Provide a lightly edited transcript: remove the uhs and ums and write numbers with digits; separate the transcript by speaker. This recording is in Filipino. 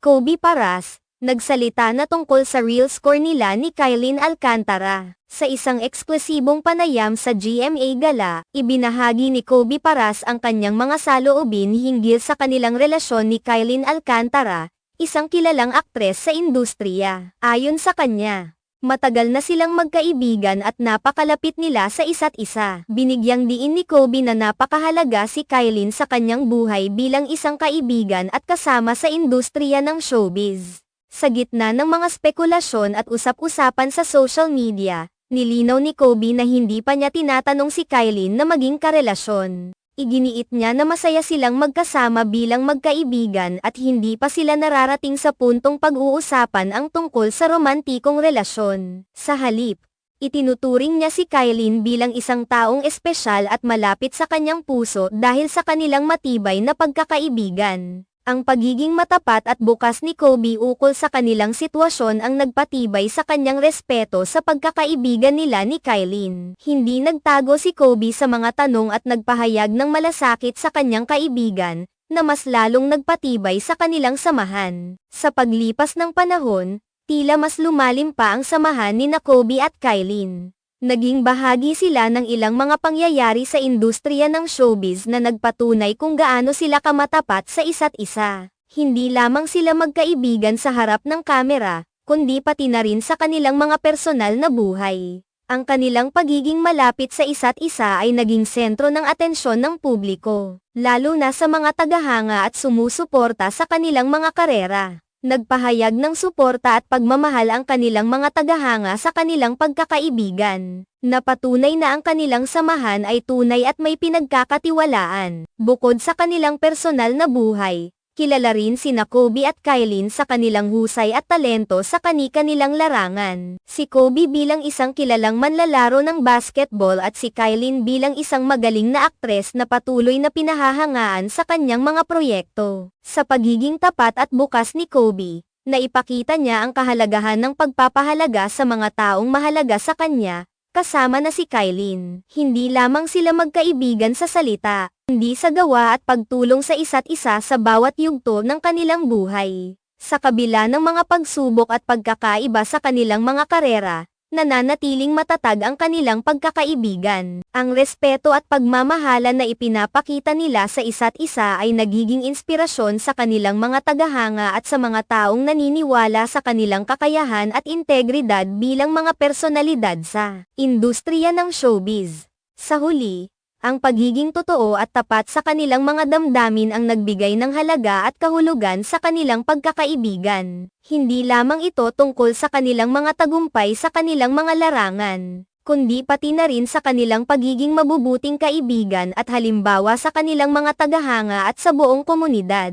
Speaker 1: Kobe Paras, nagsalita na tungkol sa real score nila ni Kylene Alcantara. Sa isang eksklusibong panayam sa GMA Gala, ibinahagi ni Kobe Paras ang kanyang mga saloobin hinggil sa kanilang relasyon ni Kylene Alcantara, isang kilalang aktres sa industriya. Ayon sa kanya, matagal na silang magkaibigan at napakalapit nila sa isa't isa. Binigyang diin ni Kobe na napakahalaga si Kylene sa kanyang buhay bilang isang kaibigan at kasama sa industriya ng showbiz. Sa gitna ng mga spekulasyon at usap-usapan sa social media, nilinaw ni Kobe na hindi pa niya tinatanong si Kylene na maging karelasyon. Iginiit niya na masaya silang magkasama bilang magkaibigan at hindi pa sila nararating sa puntong pag-uusapan ang tungkol sa romantikong relasyon. Sa halip, itinuturing niya si Kylene bilang isang taong espesyal at malapit sa kanyang puso dahil sa kanilang matibay na pagkakaibigan. Ang pagiging matapat at bukas ni Kobe ukol sa kanilang sitwasyon ang nagpatibay sa kanyang respeto sa pagkakaibigan nila ni Kylene. Hindi nagtago si Kobe sa mga tanong at nagpahayag ng malasakit sa kanyang kaibigan, na mas lalong nagpatibay sa kanilang samahan. Sa paglipas ng panahon, tila mas lumalim pa ang samahan ni Kobe at Kylene. Naging bahagi sila ng ilang mga pangyayari sa industriya ng showbiz na nagpatunay kung gaano sila kamatapat sa isa't isa. Hindi lamang sila magkaibigan sa harap ng kamera, kundi pati na rin sa kanilang mga personal na buhay. Ang kanilang pagiging malapit sa isa't isa ay naging sentro ng atensyon ng publiko, lalo na sa mga tagahanga at sumusuporta sa kanilang mga karera. Nagpahayag ng suporta at pagmamahal ang kanilang mga tagahanga sa kanilang pagkakaibigan. Napatunay na ang kanilang samahan ay tunay at may pinagkakatiwalaan. Bukod sa kanilang personal na buhay, kilala rin sina Kobe at Kylene sa kanilang husay at talento sa kani-kanilang larangan. Si Kobe bilang isang kilalang manlalaro ng basketball at si Kylene bilang isang magaling na aktres na patuloy na pinahahangaan sa kanyang mga proyekto. Sa pagiging tapat at bukas ni Kobe, naipakita niya ang kahalagahan ng pagpapahalaga sa mga taong mahalaga sa kanya, kasama na si Kylene. Hindi lamang sila magkaibigan sa salita, hindi sa gawa at pagtulong sa isa't isa sa bawat yugto ng kanilang buhay. Sa kabila ng mga pagsubok at pagkakaiba sa kanilang mga karera, nananatiling matatag ang kanilang pagkakaibigan. Ang respeto at pagmamahalan na ipinapakita nila sa isa't isa ay nagiging inspirasyon sa kanilang mga tagahanga at sa mga taong naniniwala sa kanilang kakayahan at integridad bilang mga personalidad sa industriya ng showbiz. Sa huli, ang pagiging totoo at tapat sa kanilang mga damdamin ang nagbigay ng halaga at kahulugan sa kanilang pagkakaibigan. Hindi lamang ito tungkol sa kanilang mga tagumpay sa kanilang mga larangan, kundi pati na rin sa kanilang pagiging mabubuting kaibigan at halimbawa sa kanilang mga tagahanga at sa buong komunidad.